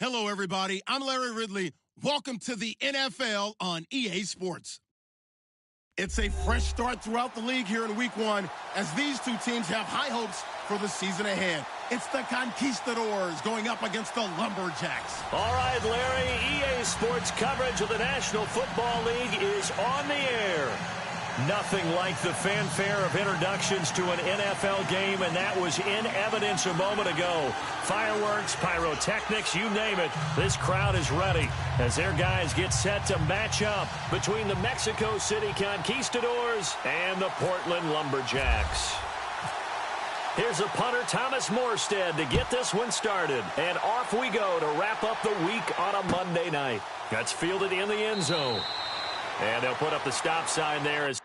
Hello, everybody. I'm Larry Ridley. Welcome to the NFL on EA Sports. It's a fresh start throughout the league here in Week 1 as these two teams have high hopes for the season ahead. It's the Conquistadors going up against the Lumberjacks. All right, Larry, EA Sports coverage of the National Football League is on the air. Nothing like the fanfare of introductions to an NFL game, and that was in evidence a moment ago. Fireworks, pyrotechnics, you name it. This crowd is ready as their guys get set to match up between the Mexico City Conquistadors and the Portland Lumberjacks. Here's a punter, Thomas Morstead, to get this one started. And off we go to wrap up the week on a Monday night. That's fielded in the end zone. And they'll put up the stop sign there as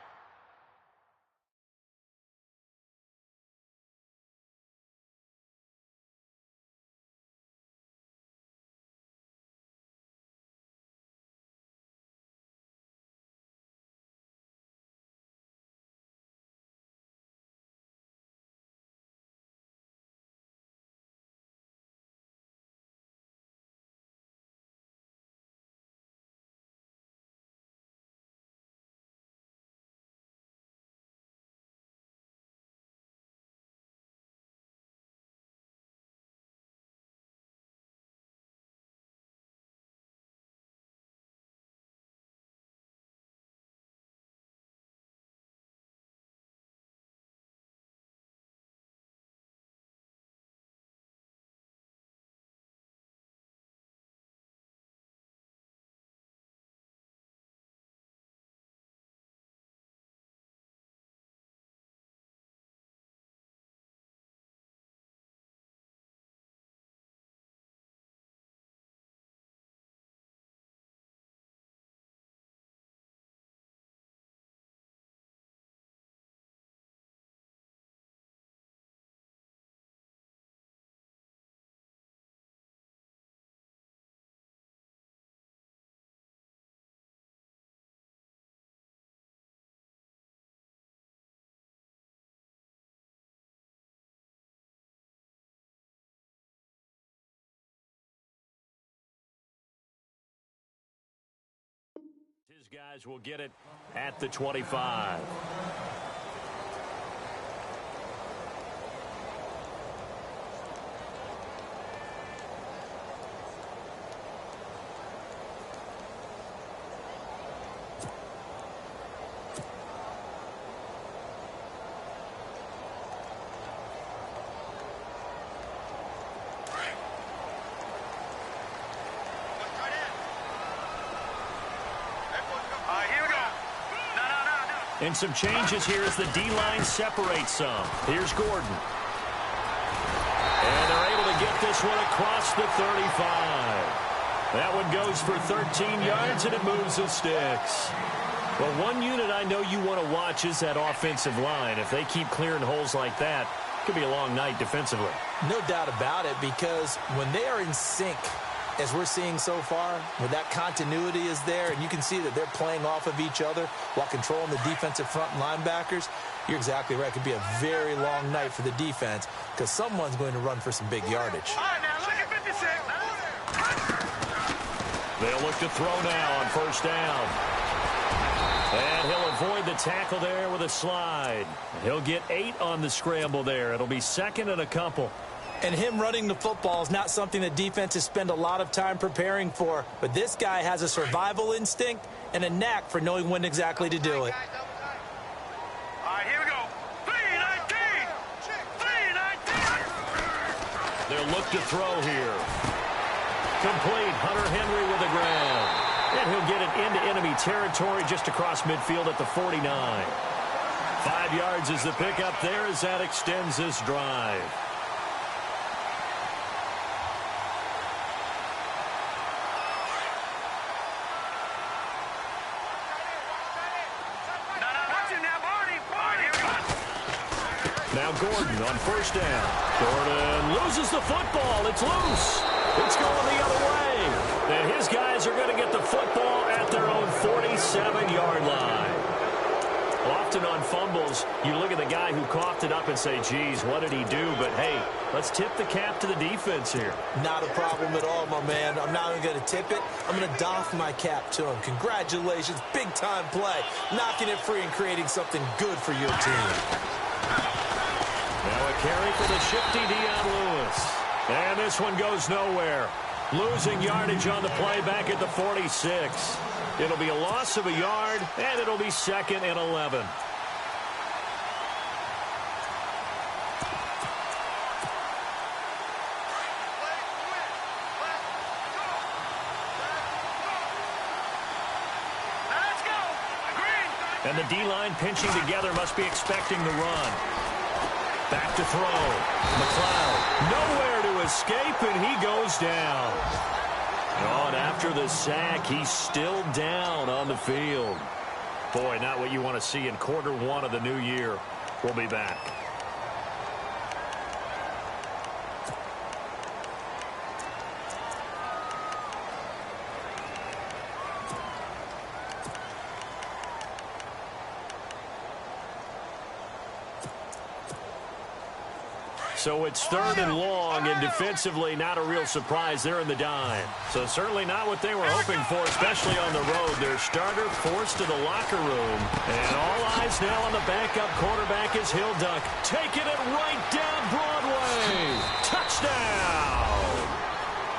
his guys will get it at the 25. And some changes here as the D-line separates some. Here's Gordon. And they're able to get this one across the 35. That one goes for 13 yards, and it moves the sticks. Well, one unit I know you want to watch is that offensive line. If they keep clearing holes like that, it could be a long night defensively. No doubt about it, because when they are in sync, as we're seeing so far, where that continuity is there, and you can see that they're playing off of each other while controlling the defensive front linebackers, you're exactly right. It could be a very long night for the defense because someone's going to run for some big yardage. All right, now look at 56. They'll look to throw now on first down. And he'll avoid the tackle there with a slide. He'll get 8 on the scramble there. It'll be second and a couple. And him running the football is not something that defenses spend a lot of time preparing for. But this guy has a survival instinct and a knack for knowing when exactly to do it. All right, here we go. 3-19. 3-19. They'll look to throw here. Complete. Hunter Henry with the grab. And he'll get it into enemy territory just across midfield at the 49. 5 yards is the pickup there as that extends this drive. Now Gordon on first down. Gordon loses the football. It's loose. It's going the other way. And his guys are going to get the football at their own 47-yard line. Off often on fumbles, you look at the guy who coughed it up and say, geez, what did he do? But, hey, let's tip the cap to the defense here. Not a problem at all, my man. I'm not even going to tip it. I'm going to doff my cap to him. Congratulations. Big-time play. Knocking it free and creating something good for your team. Now a carry for the shifty Dion Lewis. And this one goes nowhere. Losing yardage on the play back at the 46. It'll be a loss of a yard, and it'll be 2nd and 11. And the D-line pinching together must be expecting the run. Back to throw. McLeod nowhere to escape, and he goes down. Oh, and after the sack, he's still down on the field. Boy, not what you want to see in quarter one of the new year. We'll be back. So it's 3rd and long, and defensively not a real surprise. They're in the dime. So certainly not what they were hoping for, especially on the road. Their starter forced to the locker room. And all eyes now on the backup quarterback is Hilduck. Taking it right down Broadway. Touchdown!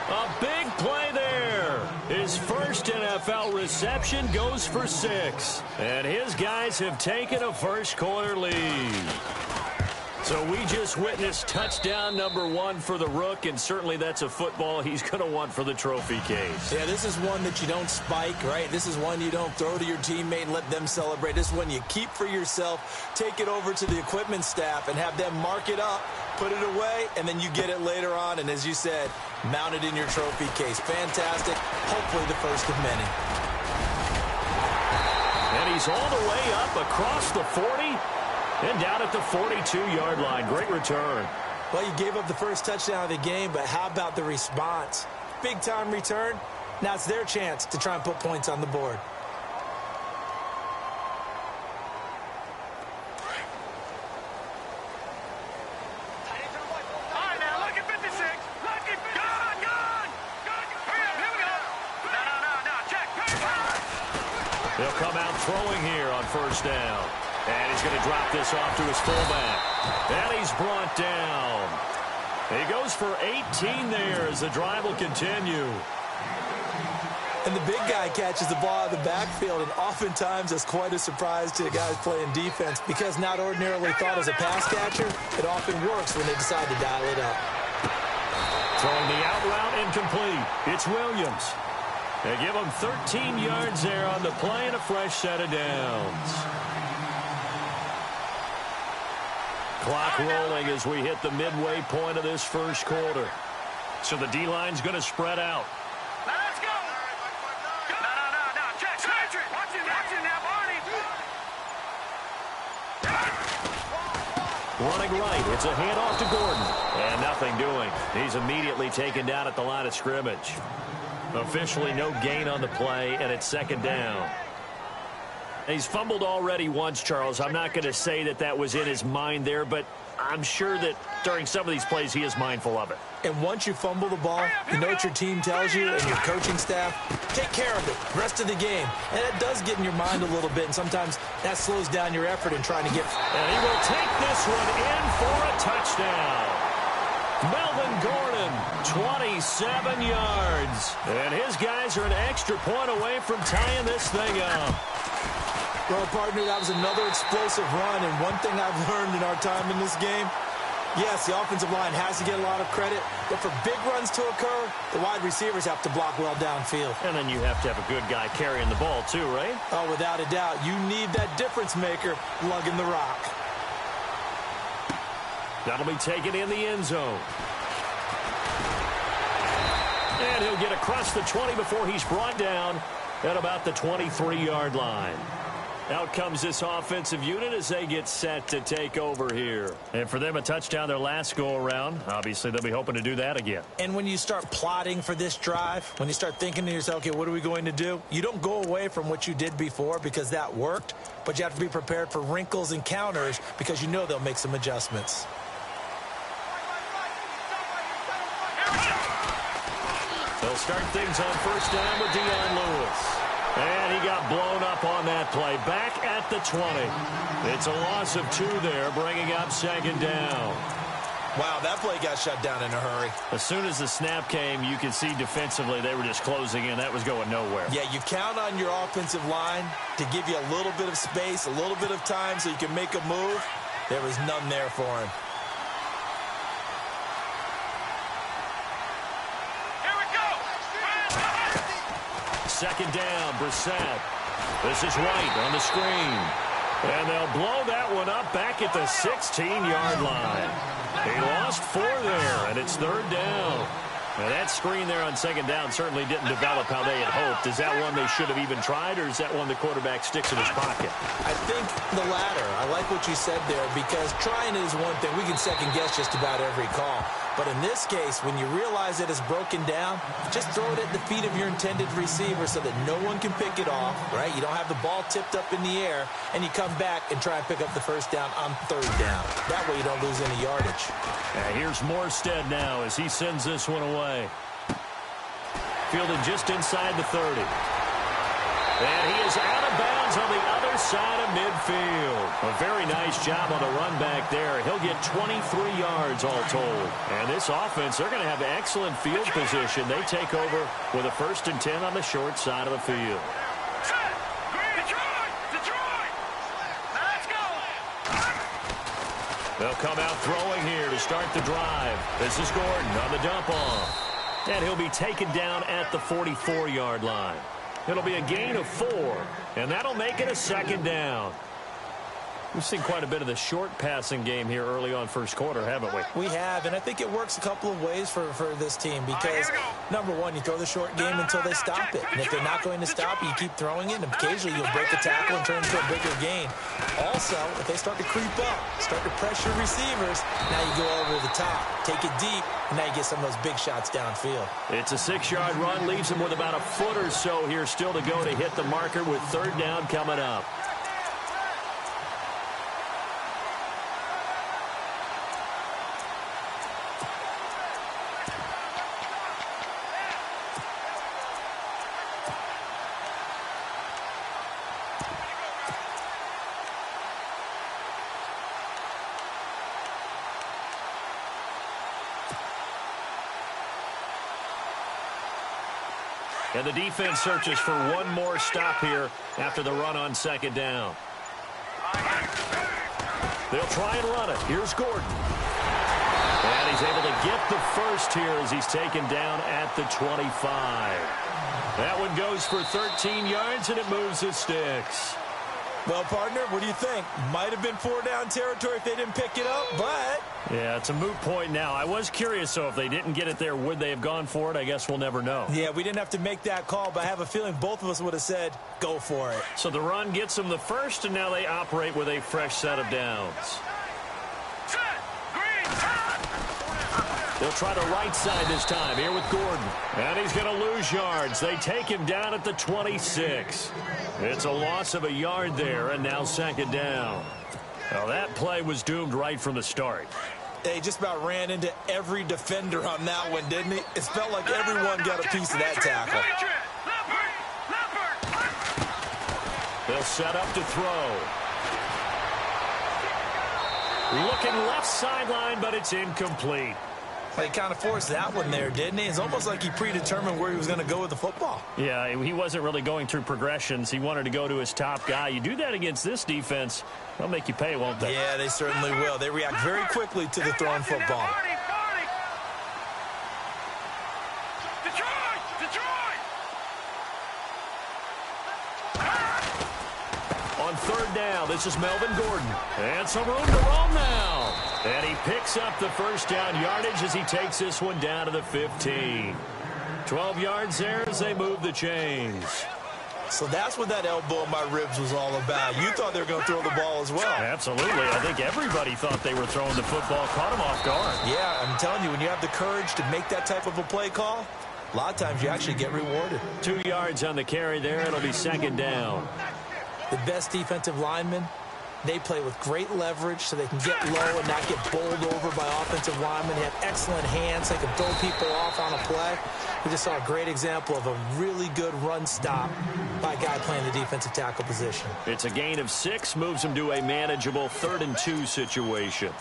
A big play there. His first NFL reception goes for 6. And his guys have taken a first-quarter lead. So we just witnessed touchdown number 1 for the Rook, and certainly that's a football he's going to want for the trophy case. Yeah, this is one that you don't spike, right? This is one you don't throw to your teammate and let them celebrate. This is one you keep for yourself, take it over to the equipment staff, and have them mark it up, put it away, and then you get it later on, and as you said, mount it in your trophy case. Fantastic. Hopefully the first of many. And he's all the way up across the 40. And down at the 42-yard line. Great return. Well, you gave up the first touchdown of the game, but how about the response? Big-time return. Now it's their chance to try and put points on the board. They'll come out throwing here on first down. And he's going to drop this off to his fullback. And he's brought down. He goes for 18 there as the drive will continue. And the big guy catches the ball out of the backfield, and oftentimes that's quite a surprise to the guys playing defense because not ordinarily thought as a pass catcher, it often works when they decide to dial it up. Throwing the out route incomplete. It's Williams. They give him 13 yards there on the play and a fresh set of downs. Clock rolling as we hit the midway point of this first quarter. So the D-line's going to spread out. Let's go. No. Check. Watch it now, Barney. Running right. It's a handoff to Gordon. And nothing doing. He's immediately taken down at the line of scrimmage. Officially no gain on the play, and it's 2nd down. He's fumbled already once, Charles. I'm not going to say that that was in his mind there, but I'm sure that during some of these plays he is mindful of it. And once you fumble the ball, you know what your team tells you and your coaching staff? Take care of it rest of the game. And it does get in your mind a little bit, and sometimes that slows down your effort in trying to get... And he will take this one in for a touchdown. Melvin Gordon, 27 yards. And his guys are an extra point away from tying this thing up. Well, partner, that was another explosive run, and one thing I've learned in our time in this game, yes, the offensive line has to get a lot of credit, but for big runs to occur, the wide receivers have to block well downfield. And then you have to have a good guy carrying the ball too, right? Oh, without a doubt. You need that difference maker lugging the rock. That'll be taken in the end zone. And he'll get across the 20 before he's brought down at about the 23-yard line. Out comes this offensive unit as they get set to take over here. And for them, a touchdown their last go-around. Obviously, they'll be hoping to do that again. And when you start plotting for this drive, when you start thinking to yourself, okay, what are we going to do? You don't go away from what you did before because that worked, but you have to be prepared for wrinkles and counters because you know they'll make some adjustments. They'll start things on first down with Dion Lewis. And he got blown up on that play. Back at the 20. It's a loss of 2 there, bringing up second down. Wow, that play got shut down in a hurry. As soon as the snap came, you could see defensively they were just closing in. That was going nowhere. Yeah, you count on your offensive line to give you a little bit of space, a little bit of time so you can make a move. There was none there for him. Second down, Brissett. This is White on the screen. And they'll blow that one up back at the 16-yard line. He lost 4 there, and it's third down. Now, that screen there on second down certainly didn't develop how they had hoped. Is that one they should have even tried, or is that one the quarterback sticks in his pocket? I think the latter. I like what you said there because trying is one thing. We can second-guess just about every call. But in this case, when you realize that it's broken down, just throw it at the feet of your intended receiver so that no one can pick it off, right? You don't have the ball tipped up in the air, and you come back and try and pick up the first down on third down. That way you don't lose any yardage. Here's Morstead now as he sends this one away. Fielded just inside the 30. And he is out of bounds on the other side of midfield. A very nice job on the run back there. He'll get 23 yards all told. And this offense, they're going to have excellent field position. They take over with a 1st and 10 on the short side of the field. Detroit! Let's go! They'll come out throwing here to start the drive. This is Gordon on the dump off. And he'll be taken down at the 44-yard line. It'll be a gain of 4, and that'll make it a second down. We've seen quite a bit of the short passing game here early on first quarter, haven't we? We have, and I think it works a couple of ways for this team because, number one, you throw the short game until they stop it. And if they're not going to stop it, you keep throwing it, and occasionally you'll break a tackle and turn into a bigger gain. Also, if they start to creep up, start to pressure receivers, now you go over the top, take it deep, and now you get some of those big shots downfield. It's a 6-yard run, leaves him with about a foot or so here still to go to hit the marker with third down coming up. And the defense searches for one more stop here after the run on second down. They'll try and run it. Here's Gordon. And he's able to get the first here as he's taken down at the 25. That one goes for 13 yards, and it moves the sticks. Well, partner, what do you think? Might have been 4-down territory if they didn't pick it up, but... Yeah, it's a moot point now. I was curious, so if they didn't get it there, would they have gone for it? I guess we'll never know. Yeah, we didn't have to make that call, but I have a feeling both of us would have said, go for it. So the run gets them the first, and now they operate with a fresh set of downs. They'll try the right side this time here with Gordon. And he's going to lose yards. They take him down at the 26. It's a loss of a yard there, and now second down. Well, that play was doomed right from the start. They just about ran into every defender on that one, didn't he? It felt like everyone got a piece of that tackle. They'll set up to throw. Looking left sideline, but it's incomplete. He kind of forced that one there, didn't he? It's almost like he predetermined where he was going to go with the football. Yeah, he wasn't really going through progressions. He wanted to go to his top guy. You do that against this defense, they'll make you pay, won't they? Yeah, they certainly will. They react very quickly to the thrown football. On third down, this is Melvin Gordon. And some room to roam now. And he picks up the first down yardage as he takes this one down to the 15. 12 yards there as they move the chains. So that's what that elbow in my ribs was all about. You thought they were going to throw the ball as well. Absolutely. I think everybody thought they were throwing the football, caught him off guard. Yeah, I'm telling you, when you have the courage to make that type of a play call, a lot of times you actually get rewarded. 2 yards on the carry there. It'll be second down. The best defensive linemen, they play with great leverage so they can get low and not get bowled over by offensive linemen. They have excellent hands. They can throw people off on a play. We just saw a great example of a really good run stop by a guy playing the defensive tackle position. It's a gain of 6, moves them to a manageable 3rd and 2 situation.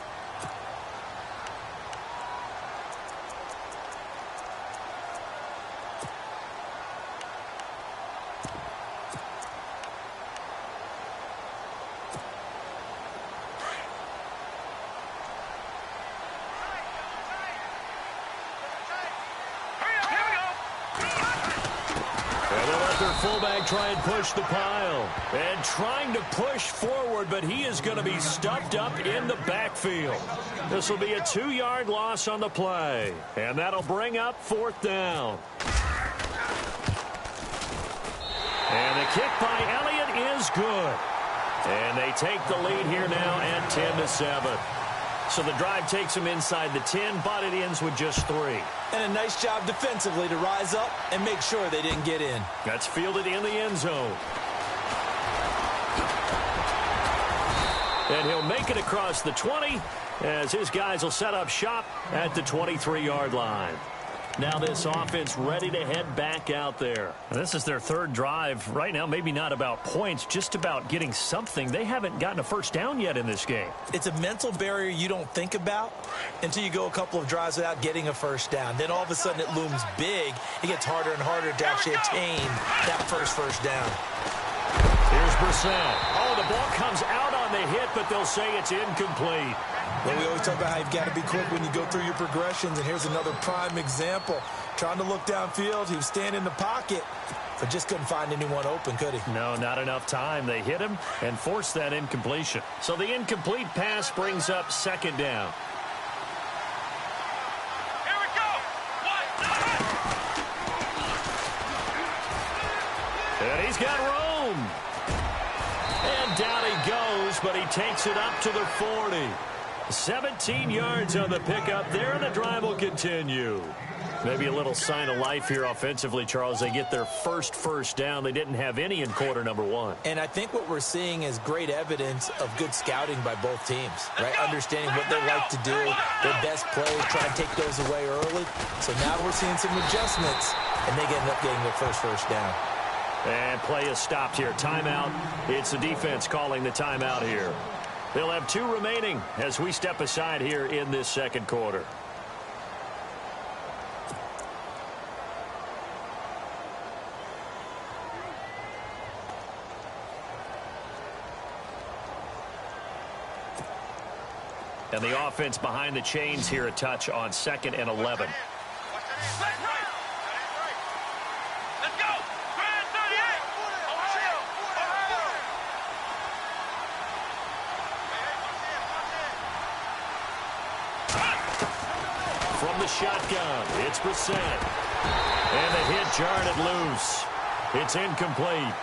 Fullback try and push the pile. And trying to push forward, but he is going to be stuffed up in the backfield. This will be a 2-yard loss on the play. And that'll bring up 4th down. And the kick by Elliott is good. And they take the lead here now at 10-7. So the drive takes them inside the 10, but it ends with just 3. And a nice job defensively to rise up and make sure they didn't get in. That's fielded in the end zone. And he'll make it across the 20 as his guys will set up shop at the 23-yard line. Now this offense ready to head back out there. This is their 3rd drive. Right now, maybe not about points, just about getting something. They haven't gotten a first down yet in this game. It's a mental barrier you don't think about until you go a couple of drives without getting a first down. Then all of a sudden it looms big. It gets harder and harder to actually attain that first down. Here's Brissett. Oh, the ball comes out on the hit, but they'll say it's incomplete. Well, we always talk about how you've got to be quick when you go through your progressions, and here's another prime example. Trying to look downfield, he was standing in the pocket, but just couldn't find anyone open, could he? No, not enough time. They hit him and forced that incompletion. So the incomplete pass brings up 2nd down. Here we go. And he's got room. And down he goes, but he takes it up to the 40. 17 yards on the pickup there, and the drive will continue. Maybe a little sign of life here offensively, Charles. They get their first down. They didn't have any in quarter number 1. And I think what we're seeing is great evidence of good scouting by both teams, right? Understanding what they like to do, their best plays, try and take those away early. So now we're seeing some adjustments, and they end up getting their first down. And play is stopped here. Timeout. It's the defense calling the timeout here. They'll have 2 remaining as we step aside here in this 2nd quarter. And the offense behind the chains here a touch on 2nd and 11. Let's go. Grand 38. Ohio. From the shotgun, it's Brissett. And the hit jarred it loose. It's incomplete.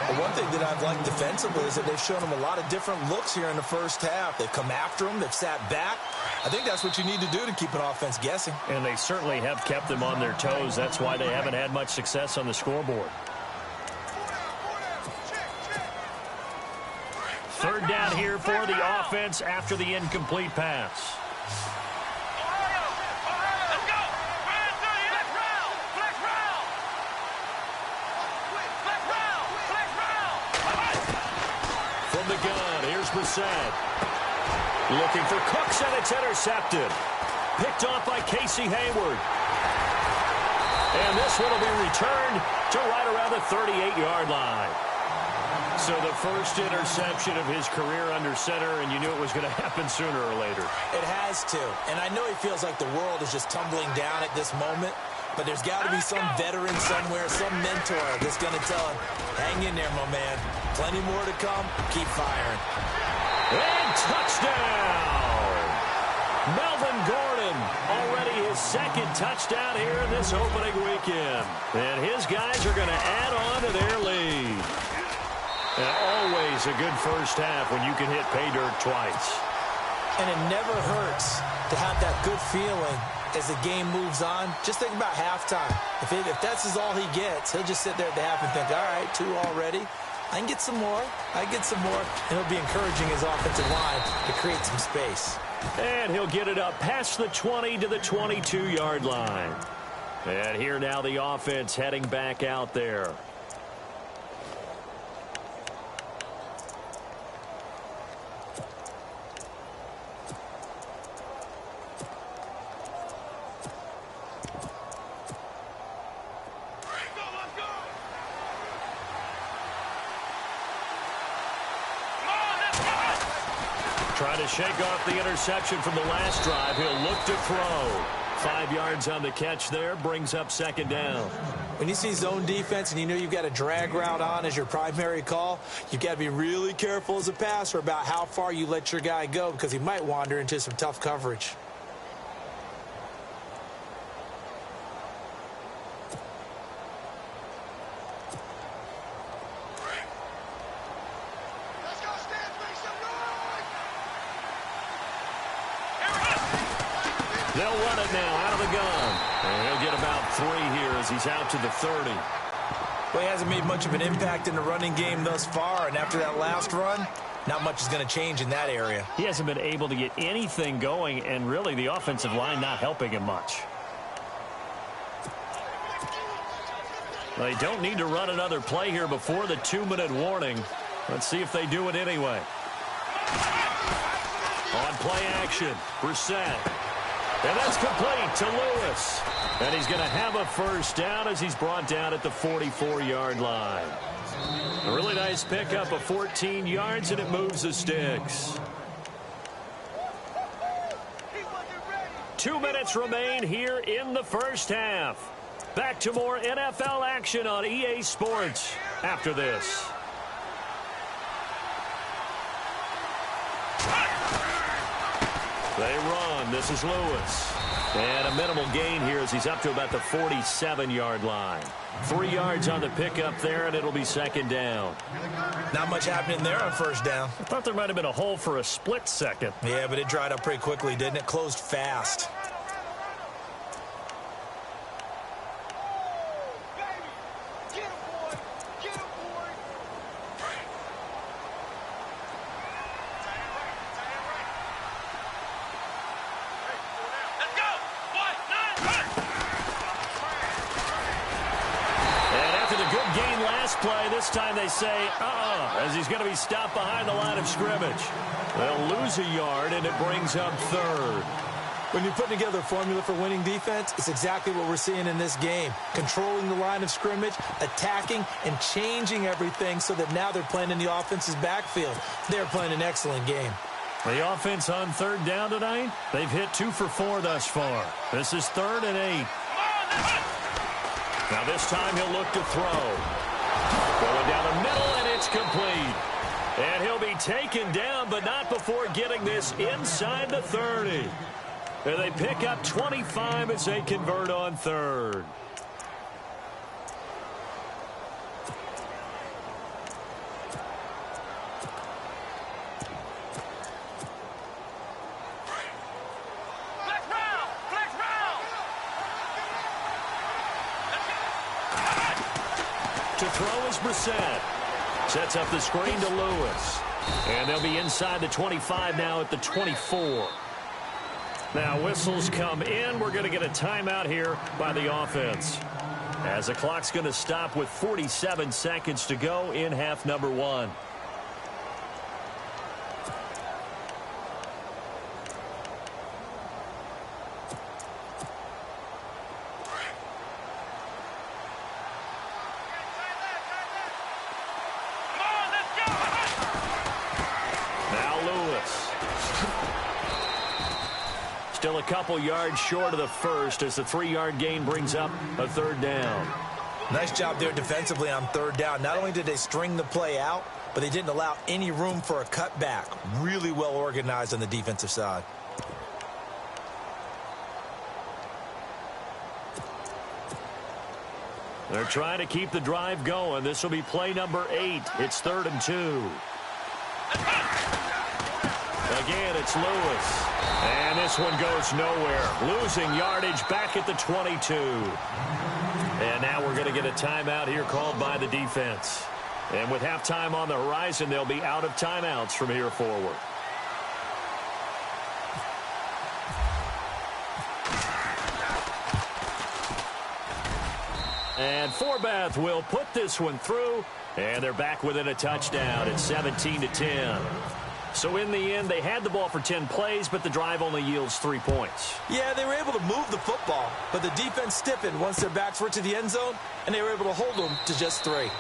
The one thing that I've liked defensively is that they've shown them a lot of different looks here in the first half. They've come after them. They've sat back. I think that's what you need to do to keep an offense guessing. And they certainly have kept them on their toes. That's why they haven't had much success on the scoreboard. 3rd down here for the offense after the incomplete pass. From the gun, here's Brissett. Looking for Cooks, and it's intercepted. Picked off by Casey Hayward. And this one will be returned to right around the 38-yard line. So the first interception of his career under center, and you knew it was going to happen sooner or later. It has to. And I know he feels like the world is just tumbling down at this moment, but there's got to be some veteran somewhere, some mentor that's going to tell him, hang in there, my man. Plenty more to come. Keep firing. And touchdown! Melvin Gordon, already his second touchdown here in this opening weekend. And his guys are going to add on to their lead. And always a good first half when you can hit pay dirt twice. And it never hurts to have that good feeling as the game moves on. Just think about halftime. If that's all he gets, he'll just sit there at the half and think, all right, 2 already. I can get some more. And he'll be encouraging his offensive line to create some space. And he'll get it up past the 20 to the 22-yard line. And here now the offense heading back out there. Trying to shake off the interception from the last drive. He'll look to throw. 5 yards on the catch there. Brings up second down. When you see zone defense and you know you've got a drag route on as your primary call, you've got to be really careful as a passer about how far you let your guy go because he might wander into some tough coverage. They'll run it now out of the gun. And he'll get about 3 here as he's out to the 30. Well, he hasn't made much of an impact in the running game thus far, and after that last run, not much is going to change in that area. He hasn't been able to get anything going, and really the offensive line not helping him much. They don't need to run another play here before the 2-minute warning. Let's see if they do it anyway. On play action, Brissett. And that's complete to Lewis. And he's going to have a first down as he's brought down at the 44-yard line. A really nice pickup of 14 yards, and it moves the sticks. 2 minutes remain here in the first half. Back to more NFL action on EA Sports after this. They run. This is Lewis. And a minimal gain here as he's up to about the 47-yard line. 3 yards on the pickup there, and it'll be second down. Not much happening there on first down. I thought there might have been a hole for a split second. Yeah, but it dried up pretty quickly, didn't it? Closed fast. Play. This time they say, as he's going to be stopped behind the line of scrimmage. They'll lose a yard, and it brings up third. When you're putting together a formula for winning defense, it's exactly what we're seeing in this game. Controlling the line of scrimmage, attacking, and changing everything so that now they're playing in the offense's backfield. They're playing an excellent game. The offense on third down tonight, they've hit 2 for 4 thus far. This is 3rd and 8. Now this time he'll look to throw. Going down the middle, and it's complete. And he'll be taken down, but not before getting this inside the 30. And they pick up 25 as they convert on third. To throw is Brissett. Sets up the screen to Lewis. And they'll be inside the 25 now at the 24. Now whistles come in. We're going to get a timeout here by the offense. As the clock's going to stop with 47 seconds to go in half number 1. Still a couple yards short of the first as the 3-yard gain brings up a third down. Nice job there defensively on third down. Not only did they string the play out, but they didn't allow any room for a cutback. Really well organized on the defensive side. They're trying to keep the drive going. This will be play number 8. It's 3rd and 2. Again, it's Lewis. And this one goes nowhere. Losing yardage back at the 22. And now we're going to get a timeout here called by the defense. And with halftime on the horizon, they'll be out of timeouts from here forward. And Forbath will put this one through, and they're back within a touchdown. It's 17-10. So in the end, they had the ball for 10 plays, but the drive only yields 3 points. Yeah, they were able to move the football, but the defense stiffened once their backs were to the end zone, and they were able to hold them to just 3.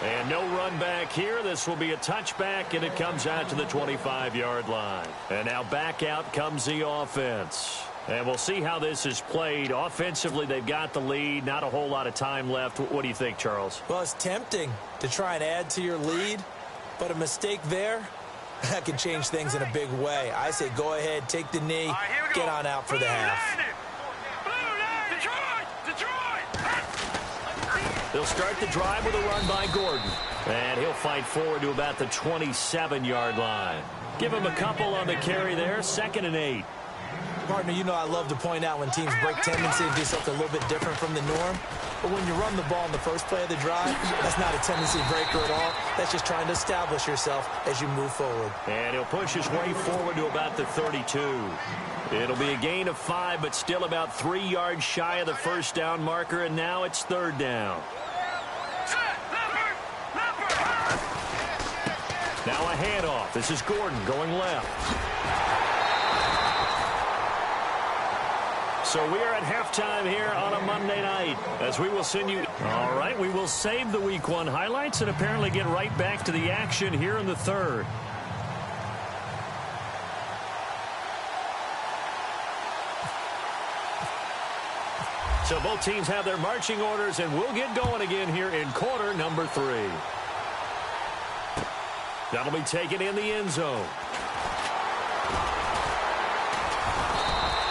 And no run back here. This will be a touchback, and it comes out to the 25-yard line. And now back out comes the offense. And we'll see how this is played. Offensively, they've got the lead. Not a whole lot of time left. What do you think, Charles? Well, it's tempting to try and add to your lead, but a mistake there, that can change things in a big way. I say go ahead, take the knee, get on out for the half. They'll start the drive with a run by Gordon. And he'll fight forward to about the 27-yard line. Give him a couple on the carry there. 2nd and 8. Partner, you know I love to point out when teams break tendency and do something a little bit different from the norm. But when you run the ball in the first play of the drive, that's not a tendency breaker at all. That's just trying to establish yourself as you move forward. And he'll push his way forward to about the 32. It'll be a gain of 5, but still about 3 yards shy of the first down marker, and now it's 3rd down. Now a handoff. This is Gordon going left. So we are at halftime here on a Monday night as we will send you. All right, we will save the Week 1 highlights and apparently get right back to the action here in the 3rd. So both teams have their marching orders, and we'll get going again here in quarter number 3. That'll be taken in the end zone.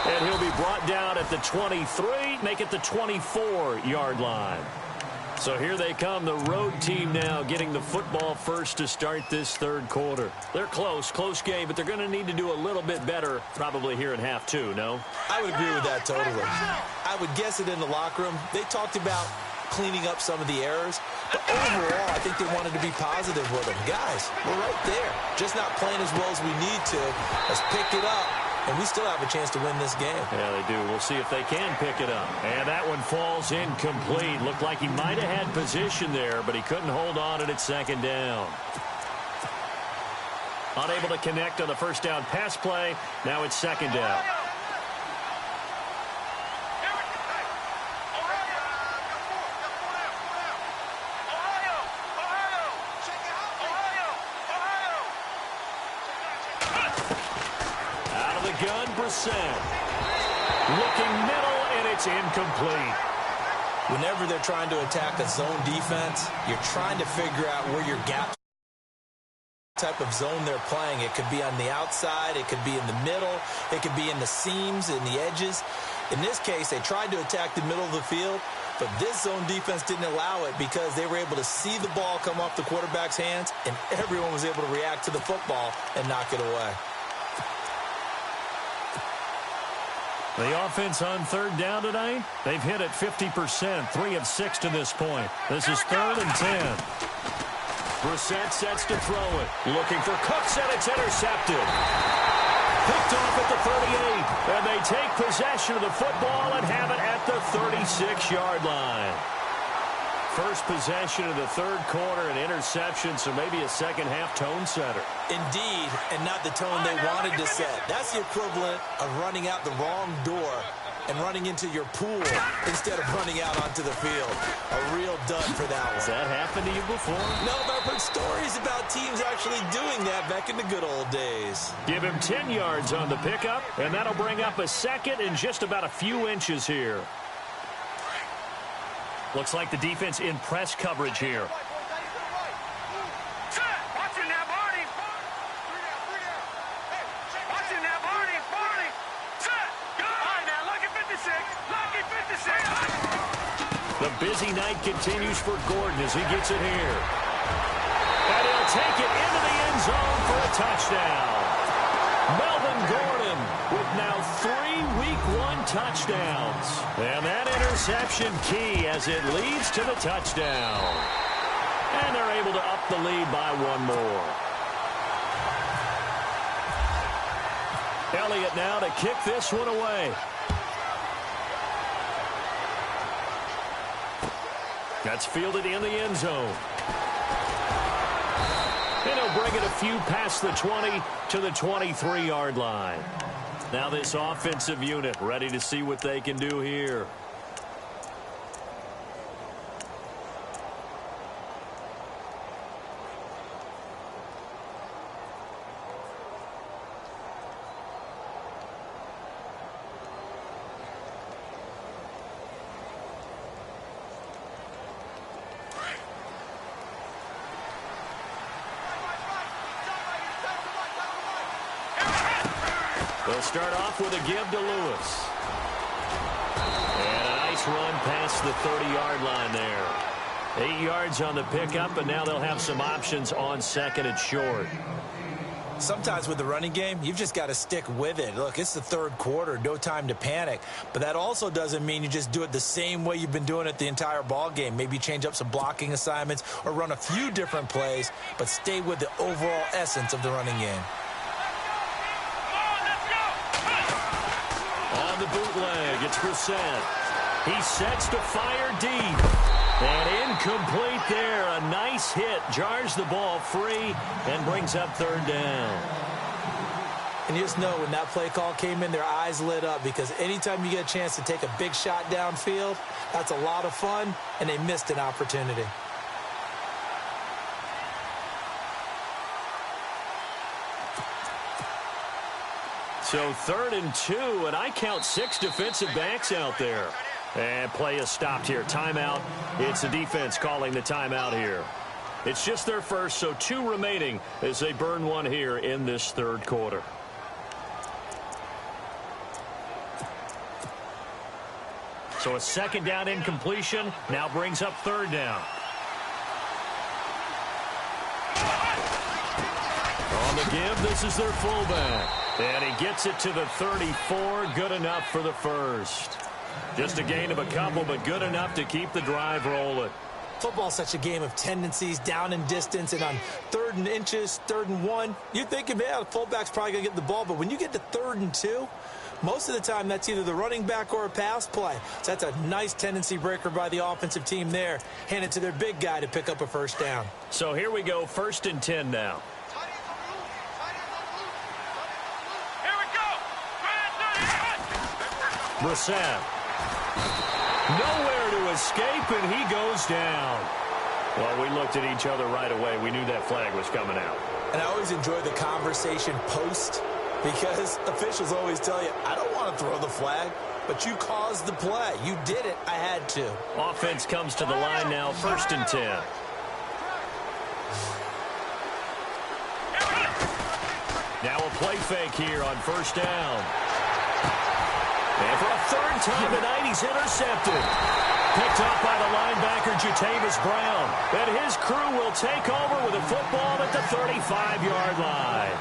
And he'll be brought down at the 23, make it the 24-yard line. So here they come, the road team now getting the football first to start this 3rd quarter. They're close game, but they're going to need to do a little bit better probably here in half 2, no? I would agree with that totally. I would guess it in the locker room. They talked about cleaning up some of the errors, but overall, I think they wanted to be positive with them. Guys, we're right there. Just not playing as well as we need to. Let's pick it up. And we still have a chance to win this game. Yeah, they do. We'll see if they can pick it up. And that one falls incomplete. Looked like he might have had position there, but he couldn't hold on at 2nd down. Unable to connect on the first down pass play. Now it's 2nd down. Gun Brissett. Looking middle, and it's incomplete. Whenever they're trying to attack a zone defense, you're trying to figure out where your gap type of zone they're playing. It could be on the outside. It could be in the middle. It could be in the seams, in the edges. In this case, they tried to attack the middle of the field, but this zone defense didn't allow it because they were able to see the ball come off the quarterback's hands, and everyone was able to react to the football and knock it away. The offense on 3rd down tonight, they've hit it 50%, 3 of 6 to this point. This is 3rd and 10. Brissett sets to throw it. Looking for Cooks, and it's intercepted. Picked off at the 38, and they take possession of the football and have it at the 36-yard line. First possession of the 3rd quarter, an interception, so maybe a second-half tone setter. Indeed, and not the tone they wanted to set. That's the equivalent of running out the wrong door and running into your pool instead of running out onto the field. A real dud for that one. Has that happened to you before? No, but I've heard stories about teams actually doing that back in the good old days. Give him 10 yards on the pickup, and that'll bring up a 2nd and just about a few inches here. Looks like the defense in press coverage here. The busy night continues for Gordon as he gets it here. And he'll take it into the end zone for a touchdown. Melvin Gordon with now 3 Week 1 touchdowns. And that interception key as it leads to the touchdown. And they're able to up the lead by 1 more. Elliott now to kick this one away. That's fielded in the end zone. And he'll bring it a few past the 20 to the 23-yard line. Now this offensive unit ready to see what they can do here. They'll start off with a give to Lewis. And a nice run past the 30-yard line there. 8 yards on the pickup, and now they'll have some options on 2nd and short. Sometimes with the running game, you've just got to stick with it. Look, it's the 3rd quarter, no time to panic. But that also doesn't mean you just do it the same way you've been doing it the entire ball game. Maybe change up some blocking assignments or run a few different plays, but stay with the overall essence of the running game. On the bootleg, it's Brissett. He sets to fire deep. And incomplete there. A nice hit. Jars the ball free and brings up 3rd down. And you just know when that play call came in, their eyes lit up because anytime you get a chance to take a big shot downfield, that's a lot of fun, and they missed an opportunity. So 3rd and 2, and I count 6 defensive backs out there. And play is stopped here. Timeout. It's the defense calling the timeout here. It's just their first, so 2 remaining as they burn 1 here in this 3rd quarter. So a 2nd down incompletion now brings up 3rd down. On the give, this is their fullback. And he gets it to the 34. Good enough for the first. Just a gain of a couple, but good enough to keep the drive rolling. Football's such a game of tendencies, down and distance, and on 3rd and inches, 3rd and 1, you're thinking, man, the fullback's probably going to get the ball. But when you get to 3rd and 2, most of the time that's either the running back or a pass play. So that's a nice tendency breaker by the offensive team there. Hand it to their big guy to pick up a 1st down. So here we go, 1st and 10 now. Brissett. Nowhere to escape, and he goes down. Well, we looked at each other right away. We knew that flag was coming out. And I always enjoy the conversation post because officials always tell you, I don't want to throw the flag, but you caused the play. You did it. I had to. Offense comes to the line now, 1st and 10. Now a play fake here on 1st down. And for a 3rd time tonight, he's intercepted. Picked up by the linebacker, Jatavis Brown. And his crew will take over with a football at the 35-yard line.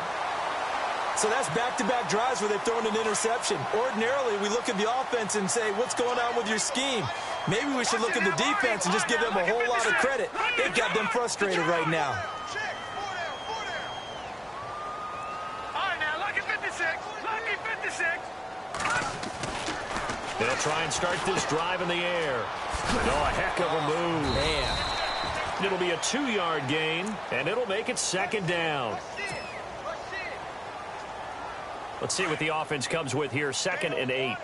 So that's back-to-back drives where they've thrown an interception. Ordinarily, we look at the offense and say, what's going on with your scheme? Maybe we should look at the defense and just give them a whole lot of credit. They've got them frustrated right now. All right, now, lucky 56. Lucky 56. They'll try and start this drive in the air. Oh, a heck of a move. Man. It'll be a 2-yard gain, and it'll make it 2nd down. Let's see what the offense comes with here, 2nd and 8.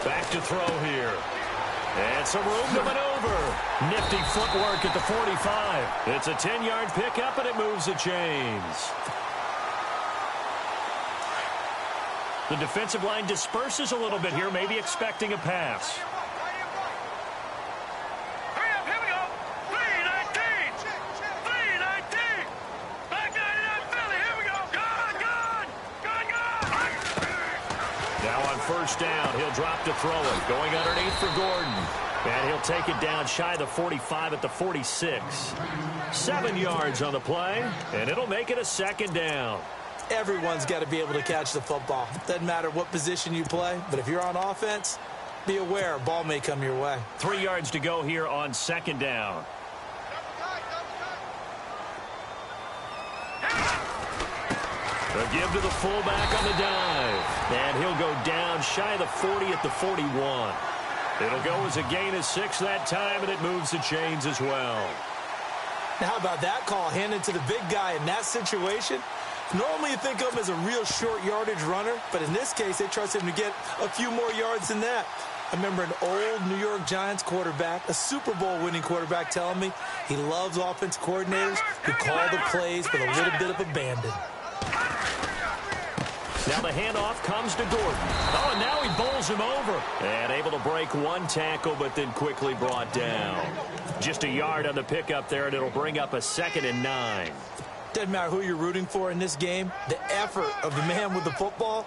Back to throw here. And some room to maneuver. Nifty footwork at the 45. It's a 10-yard pickup, and it moves the chains. The defensive line disperses a little bit here, maybe expecting a pass. Hurry up, here we go. 319. 319. Back 99 Philly, here we go. Gone, gone. Gone, gone. first down. He'll drop to throw it. Going underneath for Gordon. And he'll take it down shy of the 45 at the 46. 7 yards on the play, and it'll make it a second down. Everyone's got to be able to catch the football. Doesn't matter what position you play, but if you're on offense, be aware a ball may come your way. 3 yards to go here on second down. The give to the fullback on the dive. And he'll go down shy of the 40 at the 41. It'll go as a gain of 6 that time, and it moves the chains as well. Now, how about that call handed to the big guy in that situation? Normally you think of him as a real short yardage runner, but in this case, they trust him to get a few more yards than that. I remember an old New York Giants quarterback, a Super Bowl winning quarterback, telling me he loves offensive coordinators who call the plays with a little bit of abandon. Now the handoff comes to Gordon. Oh, and now he bowls him over. And able to break one tackle, but then quickly brought down. Just a yard on the pickup there, and it'll bring up a 2nd and 9. Doesn't matter who you're rooting for in this game. The effort of the man with the football,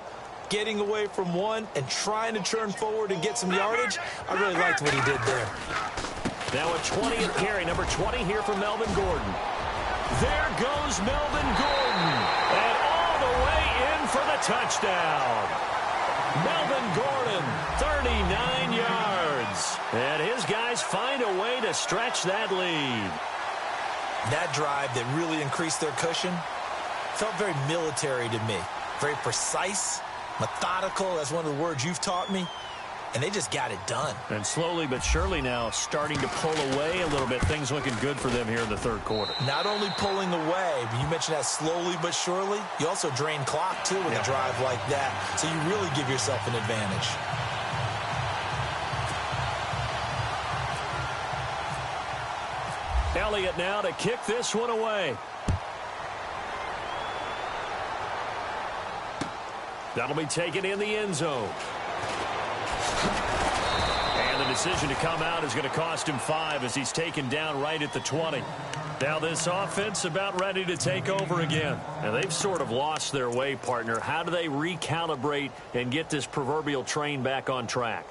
getting away from one and trying to turn forward and get some yardage, I really liked what he did there. Now a 20th carry, number 20 here for Melvin Gordon. There goes Melvin Gordon. And all the way in for the touchdown. Melvin Gordon, 39 yards. And his guys find a way to stretch that lead. That drive that really increased their cushion felt very military to me. Very precise, methodical. That's one of the words you've taught me. And they just got it done. And slowly but surely now starting to pull away a little bit. Things looking good for them here in the third quarter. Not only pulling away, but you mentioned that slowly but surely. You also drain clock, too, with a drive like that. So you really give yourself an advantage. Elliott now to kick this one away. That'll be taken in the end zone. And the decision to come out is going to cost him 5 as he's taken down right at the 20. Now this offense about ready to take over again. And they've sort of lost their way, partner. How do they recalibrate and get this proverbial train back on track?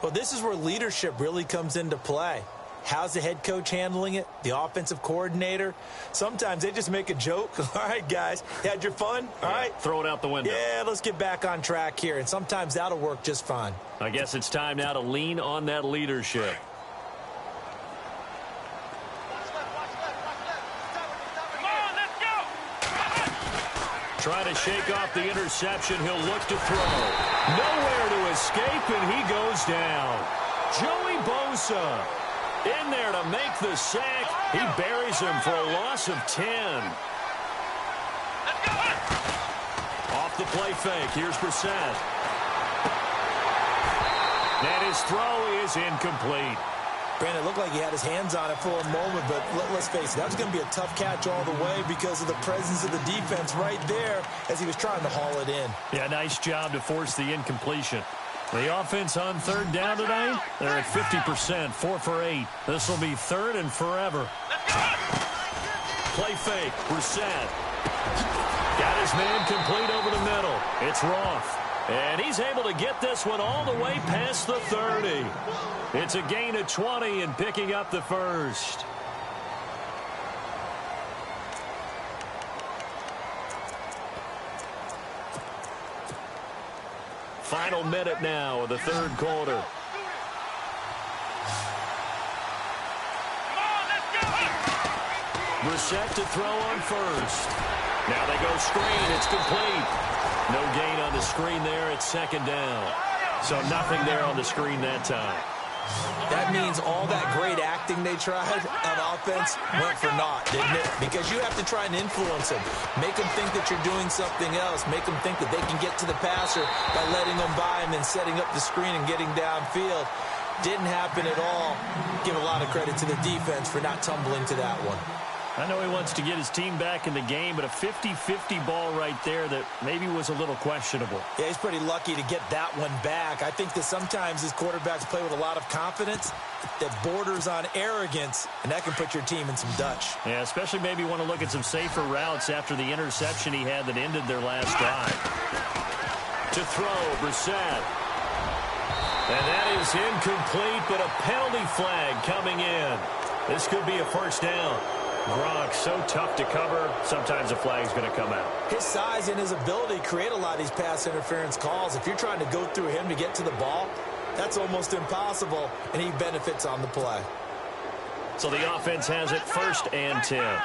Well, this is where leadership really comes into play. How's the head coach handling it? The offensive coordinator? Sometimes they just make a joke. All right, guys, you had your fun? All right. Throw it out the window. Yeah, let's get back on track here. And sometimes that'll work just fine. I guess it's time now to lean on that leadership. Trying to shake off the interception. He'll look to throw. Nowhere to escape, and he goes down. Joey Bosa in there to make the sack. He buries him for a loss of 10. Off the play fake. Here's Brissett. And his throw is incomplete. Brandon, it looked like he had his hands on it for a moment, but let's face it, that was going to be a tough catch all the way because of the presence of the defense right there as he was trying to haul it in. Yeah, nice job to force the incompletion. The offense on third down tonight, they're at 50%, 4 for 8. This will be third and forever. Play fake, Brissett. Got his man complete over the middle. It's Roth. And he's able to get this one all the way past the 30. It's a gain of 20 and picking up the first. Final minute now of the third quarter. Brissett to throw on first. Now they go screen. It's complete. No gain on the screen there. It's second down. So nothing there on the screen that time. That means all that great acting they tried on offense went for naught, didn't it? Because you have to try and influence them. Make them think that you're doing something else. Make them think that they can get to the passer by letting them by and then setting up the screen and getting downfield. Didn't happen at all. Give a lot of credit to the defense for not tumbling to that one. I know he wants to get his team back in the game, but a 50-50 ball right there that maybe was a little questionable. Yeah, he's pretty lucky to get that one back. I think that sometimes his quarterbacks play with a lot of confidence that borders on arrogance, and that can put your team in some Dutch. Yeah, especially maybe want to look at some safer routes after the interception he had that ended their last drive. To throw, Brissett. And that is incomplete, but a penalty flag coming in. This could be a first down. Gronk, so tough to cover, sometimes a flag's going to come out. His size and his ability create a lot of these pass interference calls. If you're trying to go through him to get to the ball, that's almost impossible, and he benefits on the play. So the offense has it 1st and 10.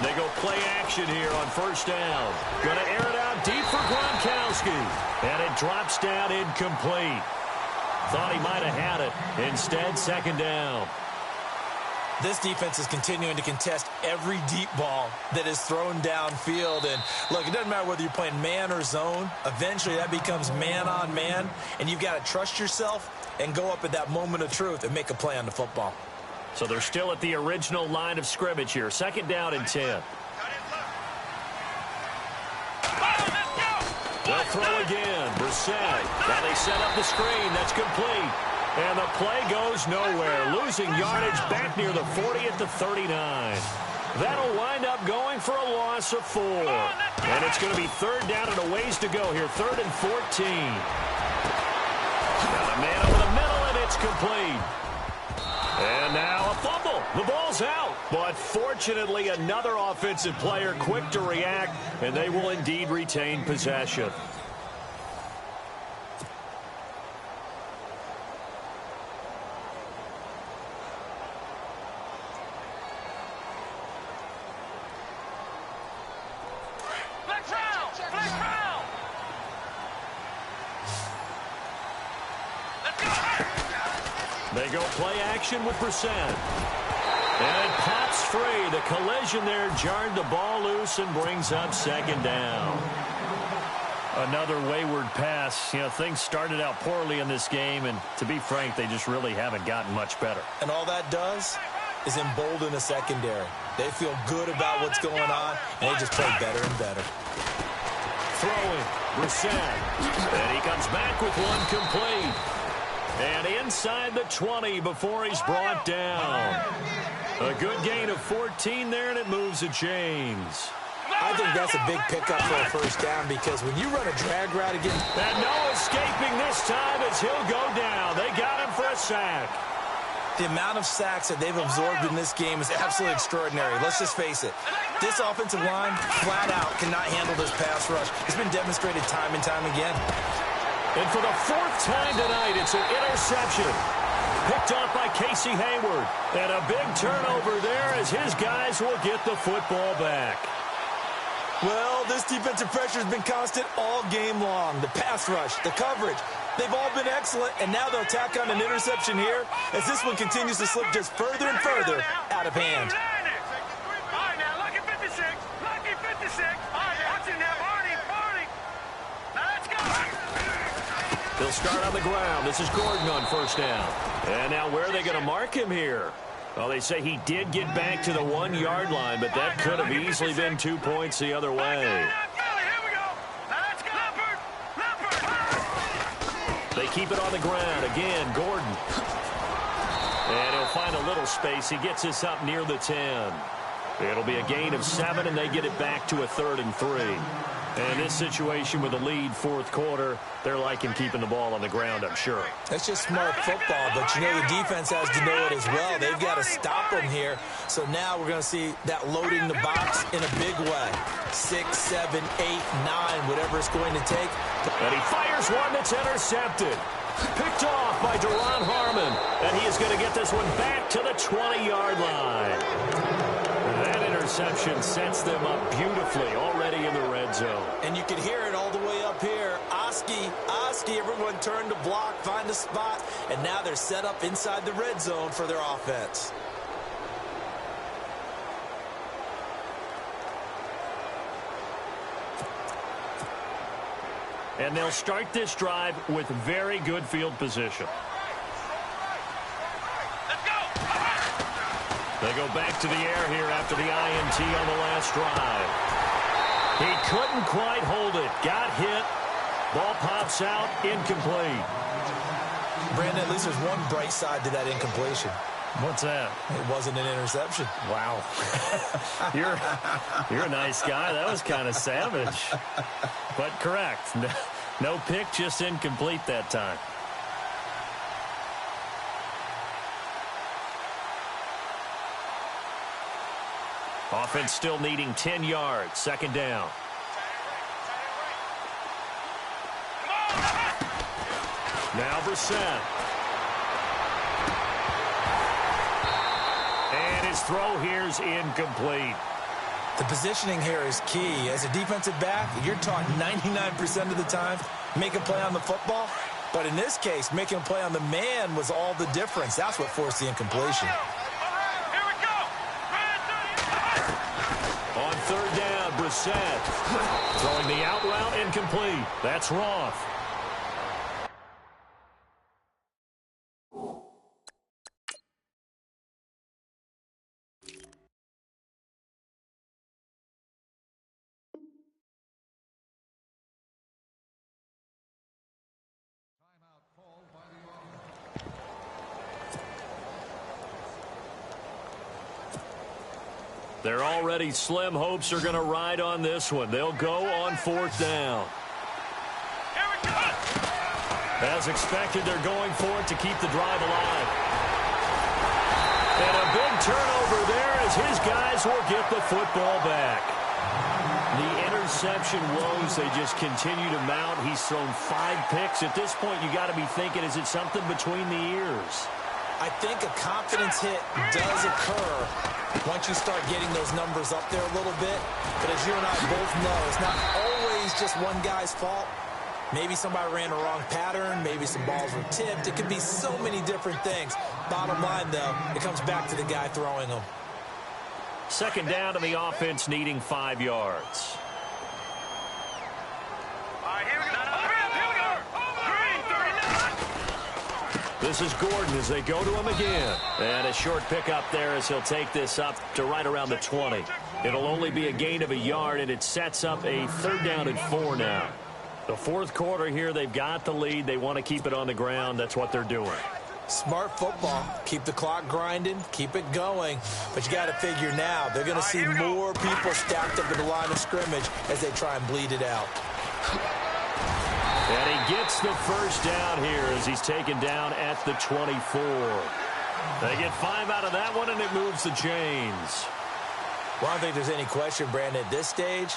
They go play action here on 1st down. Going to air it out deep for Gronkowski. And it drops down incomplete. Thought he might have had it. Instead, 2nd down. This defense is continuing to contest every deep ball that is thrown downfield. And, look, it doesn't matter whether you're playing man or zone. Eventually, that becomes man on man. And you've got to trust yourself and go up at that moment of truth and make a play on the football. So they're still at the original line of scrimmage here. 2nd down and 10. They'll throw again. Brissett. Now they set up the screen. That's complete. And the play goes nowhere. Losing yardage back near the 40 at the 39. That'll wind up going for a loss of 4. And it's going to be 3rd down and a ways to go here. 3rd and 14. Got a man over the middle, and it's complete. And now a fumble. The ball's out. But fortunately, another offensive player quick to react, and they will indeed retain possession. They go play action with Brissett. And it pops free. The collision there jarred the ball loose and brings up 2nd down. Another wayward pass. You know, things started out poorly in this game, and to be frank, they just really haven't gotten much better. And all that does is embolden a secondary. They feel good about what's going on, and they just play better and better. Throwing, Brissett. And he comes back with one complete. And inside the 20 before he's brought down. A good gain of 14 there, and it moves the chains. I think that's a big pickup for a 1st down, because when you run a drag route again... And no escaping this time as he'll go down. They got him for a sack. The amount of sacks that they've absorbed in this game is absolutely extraordinary. Let's just face it. This offensive line, flat out, cannot handle this pass rush. It's been demonstrated time and time again. And for the 4th time tonight, it's an interception. Picked off by Casey Hayward. And a big turnover there as his guys will get the football back. Well, this defensive pressure has been constant all game long. The pass rush, the coverage, they've all been excellent. And now they'll tack on an interception here as this one continues to slip just further and further out of hand. All right, now, lucky 56. Lucky 56. All right, watch it now, Barney. Now, let's go. He'll start on the ground. This is Gordon on 1st down. And now where are they going to mark him here? Well, they say he did get back to the 1-yard line, but that could have easily been 2 points the other way. They keep it on the ground. Again, Gordon. And he'll find a little space. He gets this up near the 10. It'll be a gain of 7, and they get it back to a 3rd and 3. And this situation with a lead 4th quarter, they're liking keeping the ball on the ground, I'm sure. That's just smart football, but you know the defense has to know it as well. They've got to stop them here. So now we're going to see that loading the box in a big way. 6, 7, 8, 9, whatever it's going to take. And he fires one that's intercepted. Picked off by Duron Harmon. And he is going to get this one back to the 20-yard line. That interception sets them up beautifully already in the red zone. And you can hear it all the way up here. Oski, everyone turned to block, find a spot, and now they're set up inside the red zone for their offense. And they'll start this drive with very good field position. They go back to the air here after the INT on the last drive. He couldn't quite hold it. Got hit. Ball pops out. Incomplete. Brandon, at least there's one bright side to that incompletion. What's that? It wasn't an interception. Wow. You're a nice guy. That was kind of savage. But correct. No pick, just incomplete that time. Offense still needing 10 yards. Second down. Now Brissett. And his throw here is incomplete. The positioning here is key. As a defensive back, you're taught 99% of the time, make a play on the football. But in this case, making a play on the man was all the difference. That's what forced the incompletion. On third down, Brissett throwing the out route incomplete. That's Roth. They're already slim hopes are going to ride on this one. They'll go on fourth down. As expected, they're going for it to keep the drive alive. And a big turnover there as his guys will get the football back. The interception woes, they just continue to mount. He's thrown 5 picks. At this point, you got to be thinking, is it something between the ears? I think a confidence hit does occur once you start getting those numbers up there a little bit. But as you and I both know, it's not always just one guy's fault. Maybe somebody ran a wrong pattern. Maybe some balls were tipped. It could be so many different things. Bottom line, though, it comes back to the guy throwing them. Second down to the offense needing 5 yards. This is Gordon as they go to him again. And a short pickup there as he'll take this up to right around the 20. It'll only be a gain of a yard, and it sets up a third down and 4 now. The fourth quarter here, they've got the lead. They want to keep it on the ground. That's what they're doing. Smart football. Keep the clock grinding. Keep it going. But you got to figure now, they're going to see more people stacked up at the line of scrimmage as they try and bleed it out. And he gets the first down here as he's taken down at the 24. They get 5 out of that one, and it moves the chains. Well, I don't think there's any question, Brandon, at this stage,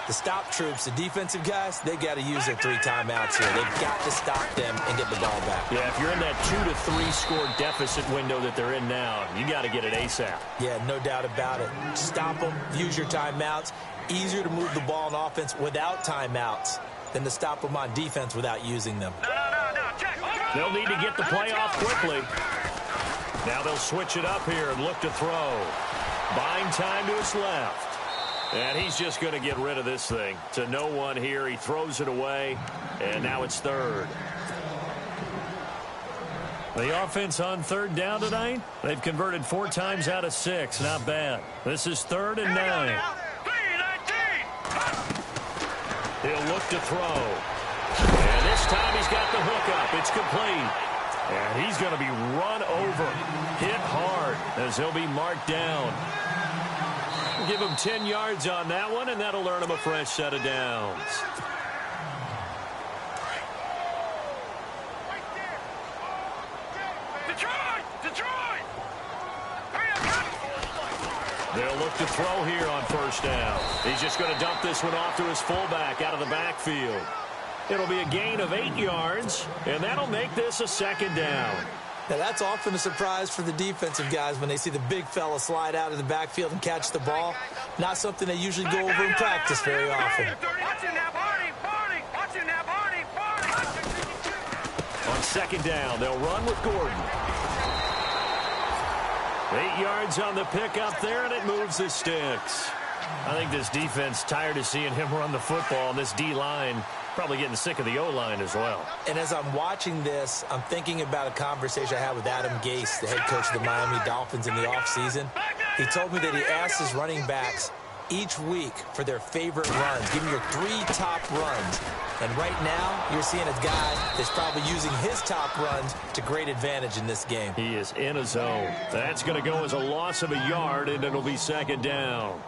the stop troops, the defensive guys, they got to use their 3 timeouts here. They've got to stop them and get the ball back. Yeah, if you're in that 2 to 3 score deficit window that they're in now, you got to get it ASAP. Yeah, no doubt about it. Stop them, use your timeouts. Easier to move the ball on offense without timeouts than to stop them on defense without using them. They'll need to get the play off quickly. Now they'll switch it up here and look to throw. Buying time to his left. And he's just going to get rid of this thing. To no one here. He throws it away. And now it's third. The offense on third down tonight, they've converted 4 times out of 6. Not bad. This is 3rd and 9. He'll look to throw. And this time he's got the hook up. It's complete. And he's going to be run over. Hit hard as he'll be marked down. Give him 10 yards on that one, and that'll earn him a fresh set of downs. Detroit! They'll look to throw here on first down. He's just going to dump this one off to his fullback out of the backfield. It'll be a gain of 8 yards, and that'll make this a second down. Now, that's often a surprise for the defensive guys when they see the big fella slide out of the backfield and catch the ball. Not something they usually go over in practice very often. On second down, they'll run with Gordon. 8 yards on the pickup there, and it moves the sticks. I think this defense tired of seeing him run the football, and this D-line probably getting sick of the O-line as well. And as I'm watching this, I'm thinking about a conversation I had with Adam Gase, the head coach of the Miami Dolphins in the offseason. He told me that he asked his running backs each week for their favorite runs. Give me your 3 top runs. And right now, you're seeing a guy that's probably using his top runs to great advantage in this game. He is in a zone. That's going to go as a loss of a yard, and it'll be second down.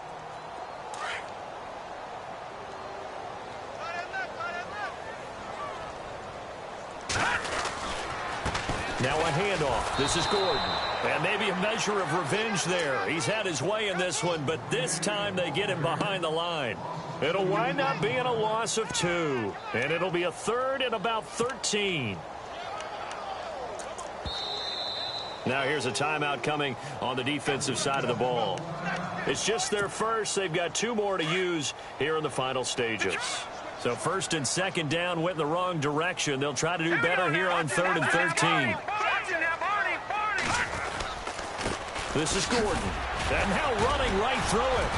Now a handoff. This is Gordon. And maybe a measure of revenge there. He's had his way in this one, but this time they get him behind the line. It'll wind up being a loss of 2. And it'll be a third and about 13. Now here's a timeout coming on the defensive side of the ball. It's just their first. They've got 2 more to use here in the final stages. So first and second down went in the wrong direction. They'll try to do better here on 3rd and 13. This is Gordon. And now running right through it.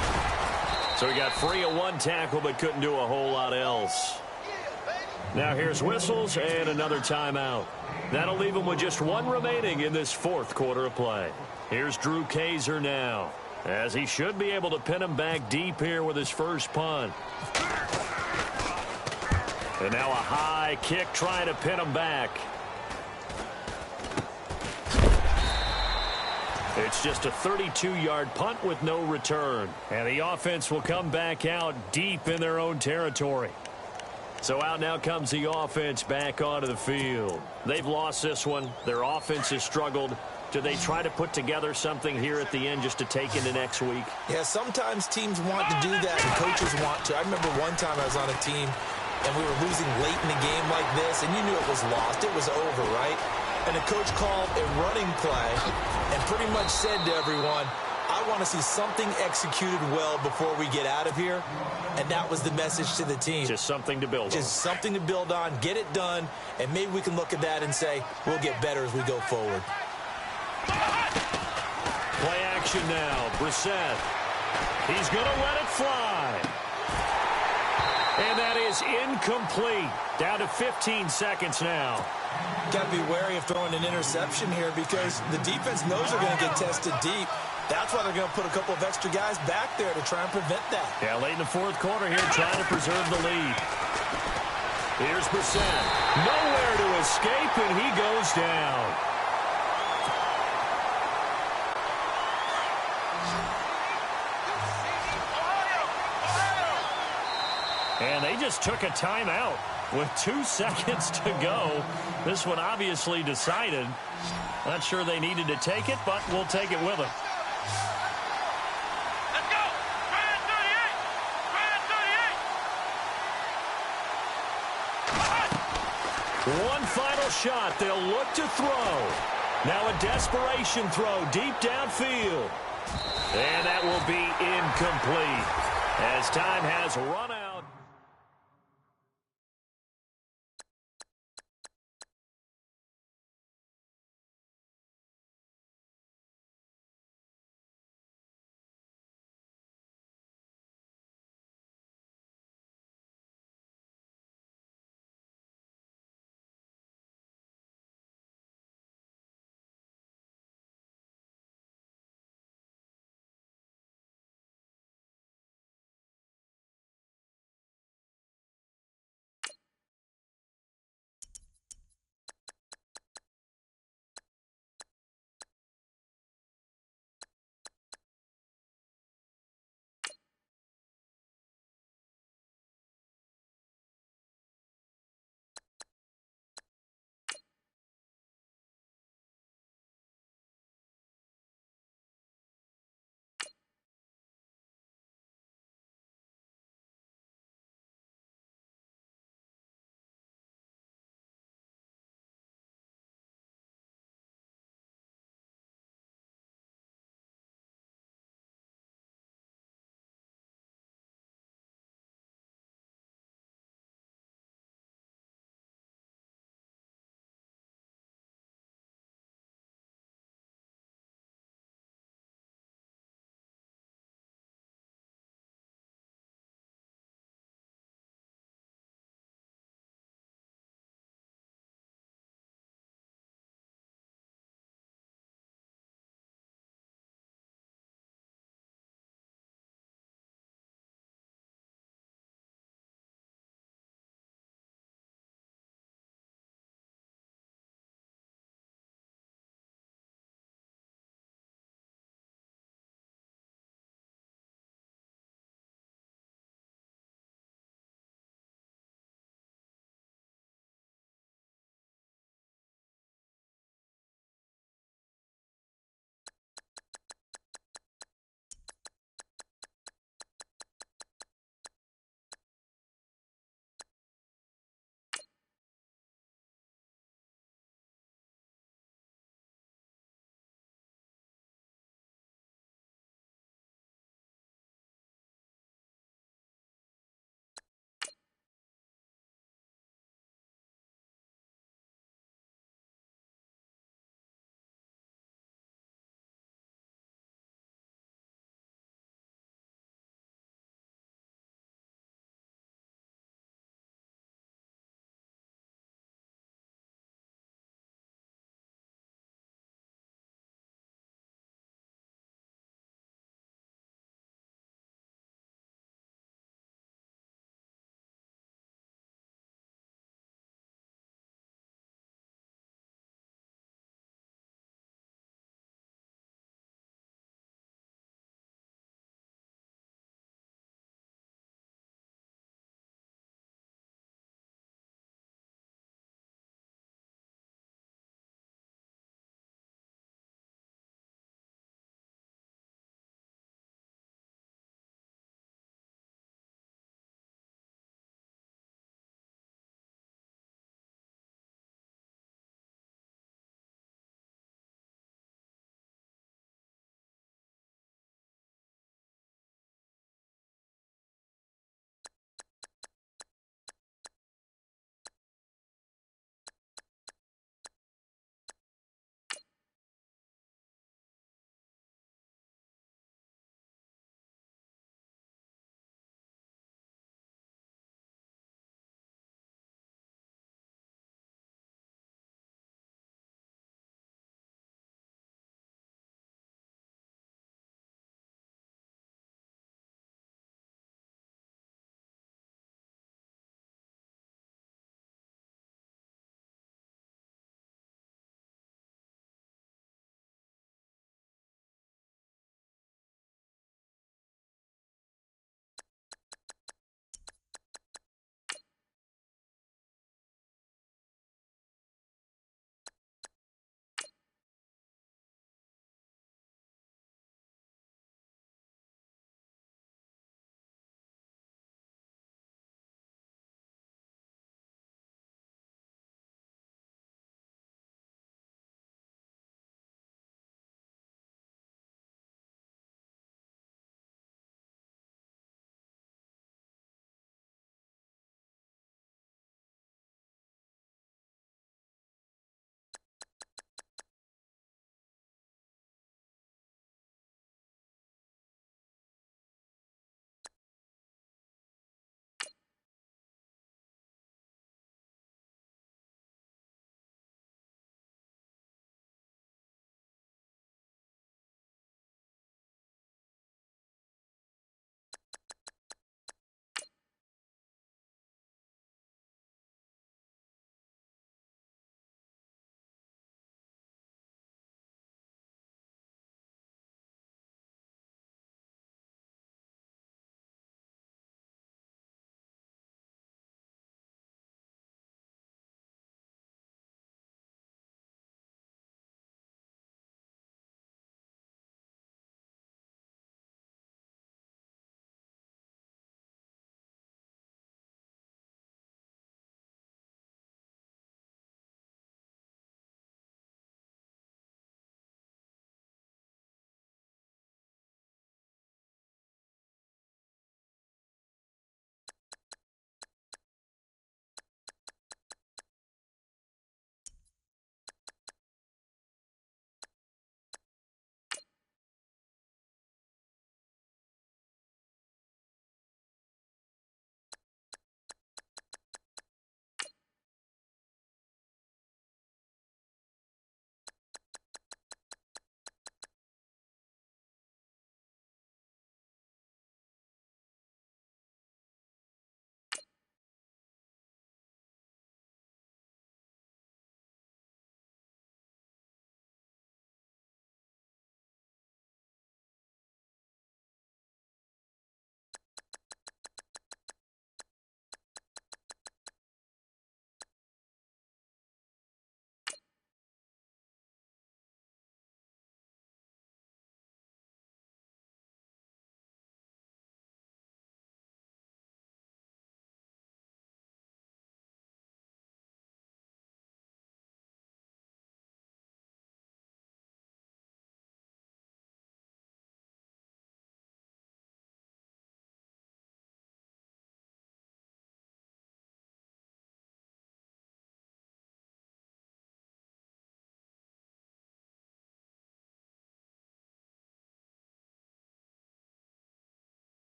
So he got free of 1 tackle but couldn't do a whole lot else. Now here's whistles and another timeout. That'll leave him with just 1 remaining in this 4th quarter of play. Here's Drew Kaiser now, as he should be able to pin him back deep here with his first punt. And now a high kick trying to pin him back. It's just a 32-yard punt with no return. And the offense will come back out deep in their own territory. So out now comes the offense back onto the field. They've lost this one. Their offense has struggled. Do they try to put together something here at the end just to take into next week? Yeah, sometimes teams want to do that and coaches want to. I remember one time I was on a team and we were losing late in the game like this, and you knew it was lost. It was over, right? And the coach called a running play and pretty much said to everyone, I want to see something executed well before we get out of here. And that was the message to the team. Just something to build on. Just something to build on, get it done, and maybe we can look at that and say, we'll get better as we go forward. Play action now. Brissett. He's going to let it fly. And that is incomplete. Down to 15 seconds now. Got to be wary of throwing an interception here because the defense knows they're going to get tested deep. That's why they're going to put a couple of extra guys back there to try and prevent that. Yeah, late in the 4th quarter here, trying to preserve the lead. Here's Brissett. Nowhere to escape, and he goes down. And they just took a timeout with 2 seconds to go. This one obviously decided. Not sure they needed to take it, but we'll take it with them. Let's go. Grand 38. Grand 38. One final shot. They'll look to throw. Now a desperation throw deep downfield. And that will be incomplete as time has run out.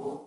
You